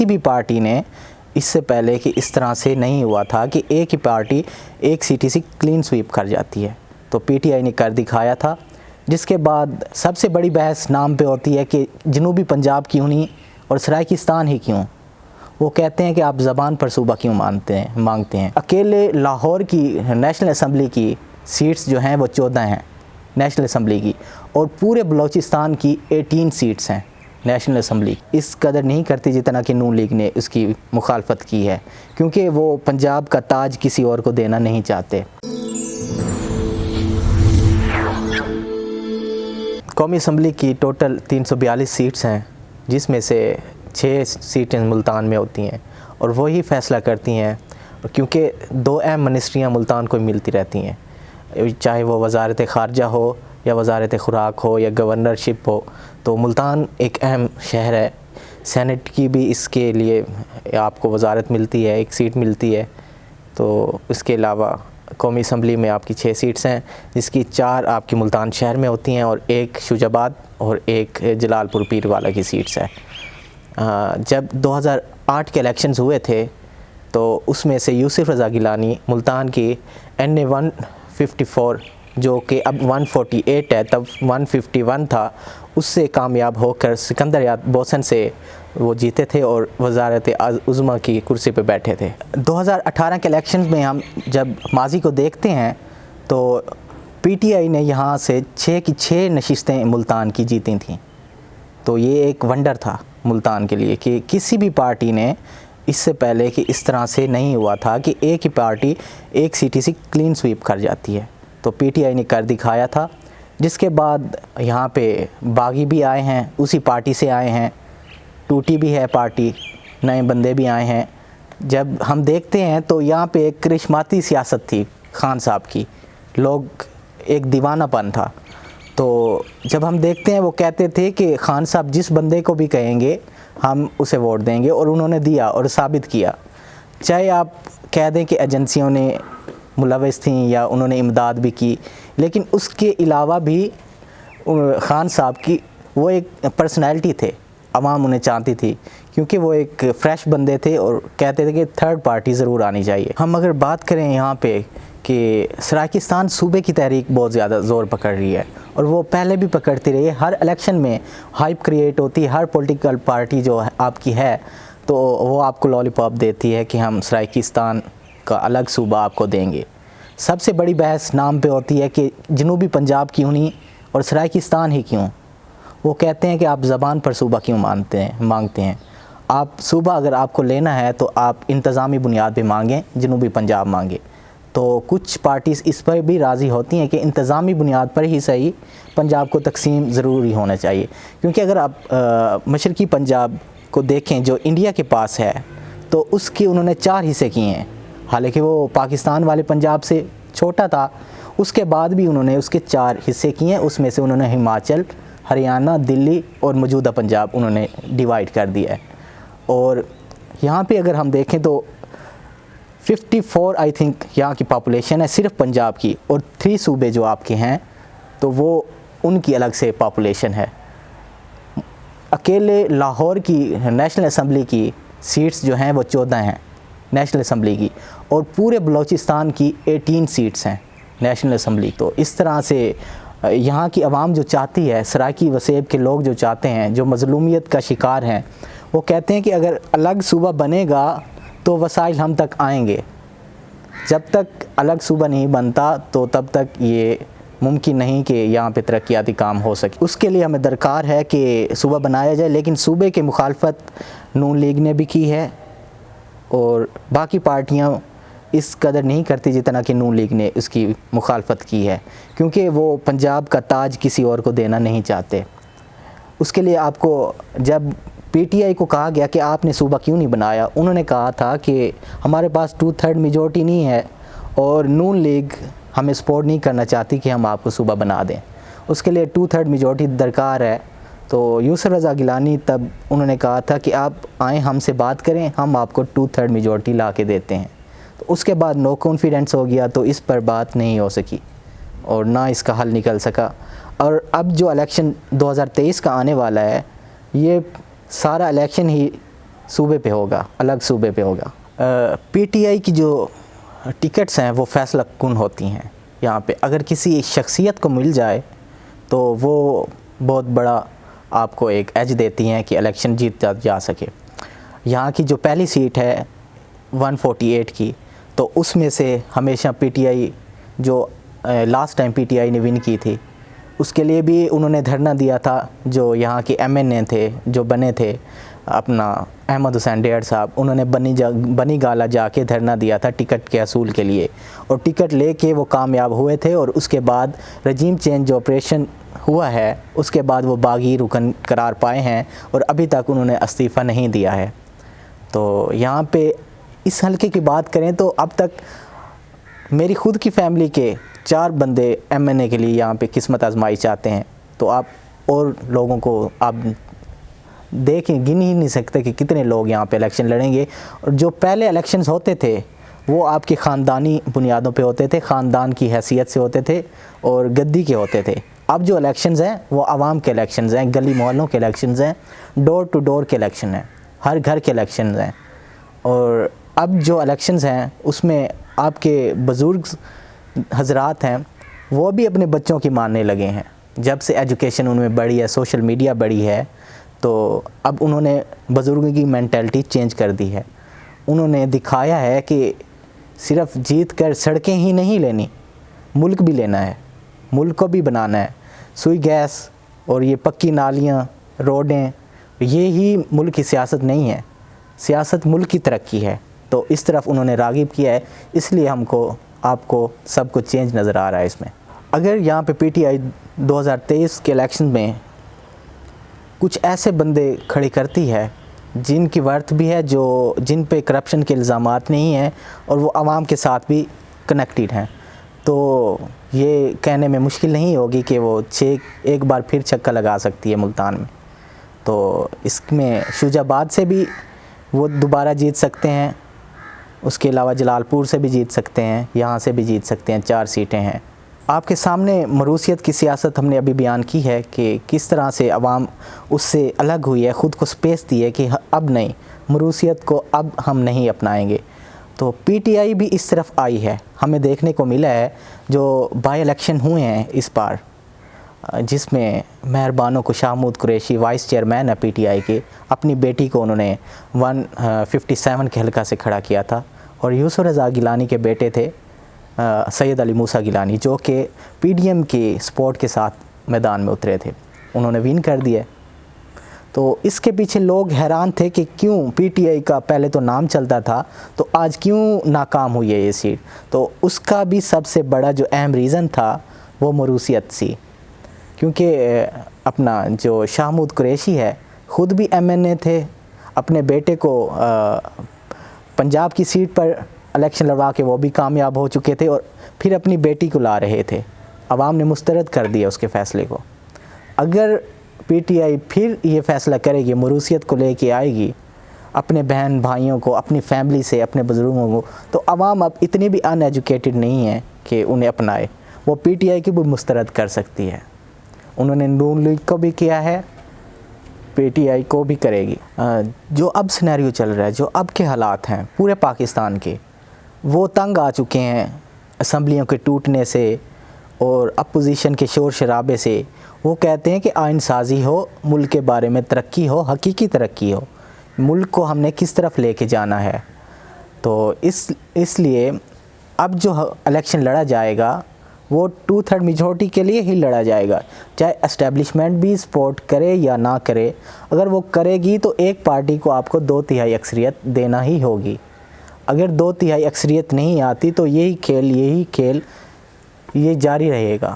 किसी भी पार्टी ने इससे पहले कि इस तरह से नहीं हुआ था कि एक ही पार्टी एक सीट से क्लीन स्वीप कर जाती है, तो पीटीआई ने कर दिखाया था। जिसके बाद सबसे बड़ी बहस नाम पे होती है कि जनूबी पंजाब क्यों नहीं और सराइकिस्तान ही क्यों। वो कहते हैं कि आप ज़बान पर सूबा क्यों मांगते हैं। अकेले लाहौर की नेशनल असम्बली की सीट्स जो हैं वो 14 हैं नेशनल असम्बली की, और पूरे बलूचिस्तान की 18 सीट्स हैं नेशनल असम्बली। इस कदर नहीं करती जितना कि नून लीग ने उसकी मुखालफत की है, क्योंकि वो पंजाब का ताज किसी और को देना नहीं चाहते। कौमी असम्बली की टोटल 342 सीट्स हैं, जिसमें से 6 सीटें मुल्तान में होती हैं और वही फ़ैसला करती हैं, क्योंकि 2 अहम मिनिस्ट्रियाँ मुल्तान को मिलती रहती हैं, चाहे वो वज़ारत ख़ारजा हो या वज़ारत खुराक हो या गवर्नरशिप हो। तो मुल्तान एक अहम शहर है, सेनेट की भी इसके लिए आपको वज़ारत मिलती है, एक सीट मिलती है। तो इसके अलावा कौमी असम्बली में आपकी 6 सीट्स हैं, जिसकी 4 आपकी मुल्तान शहर में होती हैं और एक शुजाबाद और एक जलालपुर पीरवाला की सीट्स है। जब 2008 के इलेक्शंस हुए थे तो उसमें से यूसुफ रज़ा गिलानी मुल्तान की NA 154 जो कि अब 148 है, तब 151 था, उससे कामयाब होकर सिकंदर याद बोसन से वो जीते थे और वज़ारत उज़्मा की कुर्सी पे बैठे थे। 2018 के इलेक्शंस में हम जब माजी को देखते हैं तो पीटीआई ने यहाँ से 6 की 6 नशिस्तें मुल्तान की जीती थीं। तो ये एक वंडर था मुल्तान के लिए कि किसी भी पार्टी ने इससे पहले कि इस तरह से नहीं हुआ था कि एक ही पार्टी एक सीट से क्लीन स्वीप कर जाती है। तो पीटीआई ने कर दिखाया था। जिसके बाद यहाँ पे बागी भी आए हैं, उसी पार्टी से आए हैं, टूटी भी है पार्टी, नए बंदे भी आए हैं। जब हम देखते हैं तो यहाँ पे एक करिश्माती सियासत थी खान साहब की, लोग एक दीवानापन था। तो जब हम देखते हैं वो कहते थे कि खान साहब जिस बंदे को भी कहेंगे हम उसे वोट देंगे, और उन्होंने दिया और साबित किया। चाहे आप कह दें कि एजेंसियों ने मुलविस थीं या उन्होंने इमदाद भी की, लेकिन उसके अलावा भी खान साहब की वो एक पर्सनैलिटी थे, आवाम उन्हें चाहती थी, क्योंकि वो एक फ़्रेश बंदे थे और कहते थे कि थर्ड पार्टी ज़रूर आनी चाहिए। हम अगर बात करें यहाँ पे कि सराइकिस्तान सूबे की तहरीक बहुत ज़्यादा ज़ोर पकड़ रही है, और वो पहले भी पकड़ती रही है। हर इलेक्शन में हाइप क्रिएट होती है, हर पॉलिटिकल पार्टी जो आपकी है तो वो आपको लॉलीपॉप देती है कि हम सराइकिस्तान का अलग सूबा आपको देंगे। सबसे बड़ी बहस नाम पे होती है कि जनूबी पंजाब क्यों नहीं और सराइकिस्तान ही क्यों। वो कहते हैं कि आप ज़बान पर सूबा क्यों मांगते हैं। आप सूबा अगर आपको लेना है तो आप इंतज़ामी बुनियाद पे मांगें, जनूबी पंजाब मांगें। तो कुछ पार्टीज़ इस पर भी राज़ी होती हैं कि इंतज़ामी बुनियाद पर ही सही पंजाब को तकसीम ज़रूरी होना चाहिए, क्योंकि अगर आप मशरक़ी पंजाब को देखें जो इंडिया के पास है तो उसके उन्होंने 4 हिस्से किए हैं। हालांकि वो पाकिस्तान वाले पंजाब से छोटा था, उसके बाद भी उन्होंने उसके 4 हिस्से किए हैं। उसमें से उन्होंने हिमाचल, हरियाणा, दिल्ली और मौजूदा पंजाब उन्होंने डिवाइड कर दिया है। और यहाँ पे अगर हम देखें तो 54 आई थिंक यहाँ की पॉपुलेशन है सिर्फ पंजाब की, और 3 सूबे जो आपके हैं तो वो उनकी अलग से पॉपुलेशन है। अकेले लाहौर की नेशनल असम्बली की सीट्स जो हैं वो 14 हैं नेशनल असम्बली की, और पूरे बलूचिस्तान की 18 सीट्स हैं नेशनल असम्बली। तो इस तरह से यहाँ की आवाम जो चाहती है, सराइकी वसेब के लोग जो चाहते हैं, जो मज़लूमियत का शिकार हैं, वो कहते हैं कि अगर अलग सूबा बनेगा तो वसाइल हम तक आएंगे। जब तक अलग सूबा नहीं बनता तो तब तक ये मुमकिन नहीं कि यहाँ पे तरक्याती काम हो सके। उसके लिए हमें दरकार है कि सूबा बनाया जाए, लेकिन सूबे की मुखालफत नून लीग ने भी की है और बाकी पार्टियाँ इस कदर नहीं करती जितना कि नून लीग ने उसकी मुखालफत की है, क्योंकि वो पंजाब का ताज किसी और को देना नहीं चाहते। उसके लिए आपको जब पीटीआई को कहा गया कि आपने सूबा क्यों नहीं बनाया, उन्होंने कहा था कि हमारे पास 2/3 मेजॉरिटी नहीं है और नून लीग हमें सपोर्ट नहीं करना चाहती कि हम आपको सूबा बना दें। उसके लिए 2/3 मेजॉरिटी दरकार है। तो यूसुफ रज़ा गिलानी तब उन्होंने कहा था कि आप आएँ, हमसे बात करें, हम आपको 2/3 मेजॉरिटी ला के देते हैं। तो उसके बाद नो कॉन्फिडेंस हो गया, तो इस पर बात नहीं हो सकी और ना इसका हल निकल सका। और अब जो इलेक्शन 2023 का आने वाला है, ये सारा इलेक्शन ही صوبے پہ ہوگا، الگ صوبے پہ ہوگا۔ پی ٹی آئی کی جو ٹکٹس ہیں وہ فیصلہ کن ہوتی ہیں یہاں پہ۔ اگر کسی شخصیت کو مل جائے تو وہ بہت بڑا آپ کو ایک ایج دیتی ہیں کہ الیکشن جیت جا سکے۔ یہاں کی جو پہلی سیٹ ہے 148 کی، تو اس میں سے ہمیشہ پی ٹی آئی جو last time P T I نے ون کی تھی، اس کے لیے بھی انہوں نے دھرنا دیا تھا۔ جو یہاں کے ایم این اے تھے جو بنے تھے اپنا احمد حسین ڈیڑھ صاحب، انہوں نے بنی گالا جا کے دھرنا دیا تھا ٹکٹ کے حصول کے لیے، اور ٹکٹ لے کے وہ کامیاب ہوئے تھے۔ اور اس کے بعد رجیم چینج جو آپریشن ہوا ہے اس کے بعد وہ باغی رکن قرار پائے ہیں، اور ابھی تک انہوں نے استعفیٰ نہیں دیا ہے۔ تو یہاں پہ اس حلقے کی بات کریں تو اب تک میری خود کی فیملی کے 4 بندے ایم این اے کے لیے یہاں پہ قسمت آزمائی چاہتے ہیں۔ تو آپ اور لوگوں کو آپ دیکھیں، گن ہی نہیں سکتے کہ کتنے لوگ یہاں پہ الیکشن لڑیں گے۔ اور جو پہلے الیکشنز ہوتے تھے وہ آپ کی خاندانی بنیادوں پہ ہوتے تھے، خاندان کی حیثیت سے ہوتے تھے اور گدی کے ہوتے تھے۔ اب جو الیکشنز ہیں وہ عوام کے الیکشنز ہیں، گلی محلوں کے الیکشنز ہیں، ڈور ٹو ڈور کے الیکشن ہیں، ہر گھر کے الیکشنز ہیں۔ اور اب جو الیکشنز ہیں اس میں آپ کے بزرگ حضرات ہیں وہ بھی اپنے بچوں کی ماننے لگے ہیں۔ جب سے ایجوکیشن ان میں بڑھی ہے، سوشل میڈیا بڑھی ہے، تو اب انہوں نے بزرگوں کی مینٹلٹی چینج کر دی ہے۔ انہوں نے دکھایا ہے کہ صرف جیت کر سڑکیں ہی نہیں لینی، ملک بھی لینا ہے، ملک کو بھی بنانا ہے۔ سوئی گیس اور یہ پکی نالیاں، روڈیں، یہی ملک کی سیاست نہیں ہے، سیاست ملک کی ترقی ہے۔ تو اس طرف انہوں نے راغب کیا ہے، اس لیے آپ کو سب کو چینج نظر آ رہا ہے اس میں۔ اگر یہاں پہ پی ٹی آئی 2023 کے الیکشن میں کچھ ایسے بندے کھڑے کرتی ہے جن کی ورتھ بھی ہے، جن پہ کرپشن کے الزامات نہیں ہیں اور وہ عوام کے ساتھ بھی کنیکٹڈ ہیں، تو یہ کہنے میں مشکل نہیں ہوگی کہ وہ ایک بار پھر چھکا لگا سکتی ہے ملتان میں۔ تو اس میں شوجہ آباد سے بھی وہ دوبارہ جیت سکتے ہیں، اس کے علاوہ جلال پور سے بھی جیت سکتے ہیں، یہاں سے بھی جیت سکتے ہیں، 4 سیٹیں ہیں۔ آپ کے سامنے مروثیت کی سیاست ہم نے ابھی بیان کی ہے کہ کس طرح سے عوام اس سے الگ ہوئی ہے، خود کو سپیس دی ہے کہ اب نہیں، مروثیت کو اب ہم نہیں اپنائیں گے۔ تو پی ٹی آئی بھی اس طرف آئی ہے۔ ہمیں دیکھنے کو ملا ہے جو بائی الیکشن ہوئے ہیں اس بار، جس میں مہر بانو شاہمود قریشی وائس چیئرمین ہے پی ٹی آئی کے، اپنی بیٹی کو انہوں نے 157 کے حلقہ سے کھڑا کیا تھا، اور یوسف رضا گیلانی کے بیٹے تھے سید علی موسیٰ گیلانی، جو کہ پی ڈی ایم کے سپورٹ کے ساتھ میدان میں اترے تھے، انہوں نے ون کر دیا۔ تو اس کے پیچھے لوگ حیران تھے کہ کیوں پی ٹی آئی کا پہلے تو نام چلتا تھا، تو آج کیوں ناکام ہوئی ہے یہ سیٹ؟ تو اس کا بھی سب سے بڑا جو اہم ریزن تھا وہ مروثیت سی، کیونکہ اپنا جو شاہمود قریشی ہے خود بھی ایم این اے تھے، اپنے بیٹے کو پنجاب کی سیٹ پر الیکشن لڑوا کے وہ بھی کامیاب ہو چکے تھے، اور پھر اپنی بیٹی کو لا رہے تھے۔ عوام نے مسترد کر دیا اس کے فیصلے کو۔ اگر پی ٹی آئی پھر یہ فیصلہ کرے گی، مروثیت کو لے کے آئے گی اپنے بہن بھائیوں کو، اپنی فیملی سے، اپنے بزرگوں کو، تو عوام اب اتنی بھی ان ایجوکیٹڈ نہیں ہے کہ انہیں اپنائے، وہ پی ٹی آئی کی بھی مسترد کر سکتی ہے۔ انہوں نے نون لیگ کو بھی کیا ہے، پی ٹی آئی کو بھی کرے گی۔ جو اب سینیریو چل رہا ہے، جو اب کے حالات ہیں پورے پاکستان کے، وہ تنگ آ چکے ہیں اسمبلیوں کے ٹوٹنے سے اور اپوزیشن کے شور شرابے سے۔ وہ کہتے ہیں کہ آئین سازی ہو، ملک کے بارے میں ترقی ہو، حقیقی ترقی ہو، ملک کو ہم نے کس طرف لے کے جانا ہے۔ تو اس لیے اب جو الیکشن لڑا جائے گا وہ 2/3 میجورٹی کے لیے ہی لڑا جائے گا، چاہے اسٹیبلشمنٹ بھی سپورٹ کرے یا نہ کرے۔ اگر وہ کرے گی تو ایک پارٹی کو آپ کو 2/3 اکثریت دینا ہی ہوگی۔ اگر 2/3 اکثریت نہیں آتی تو یہی کھیل یہ جاری رہے گا۔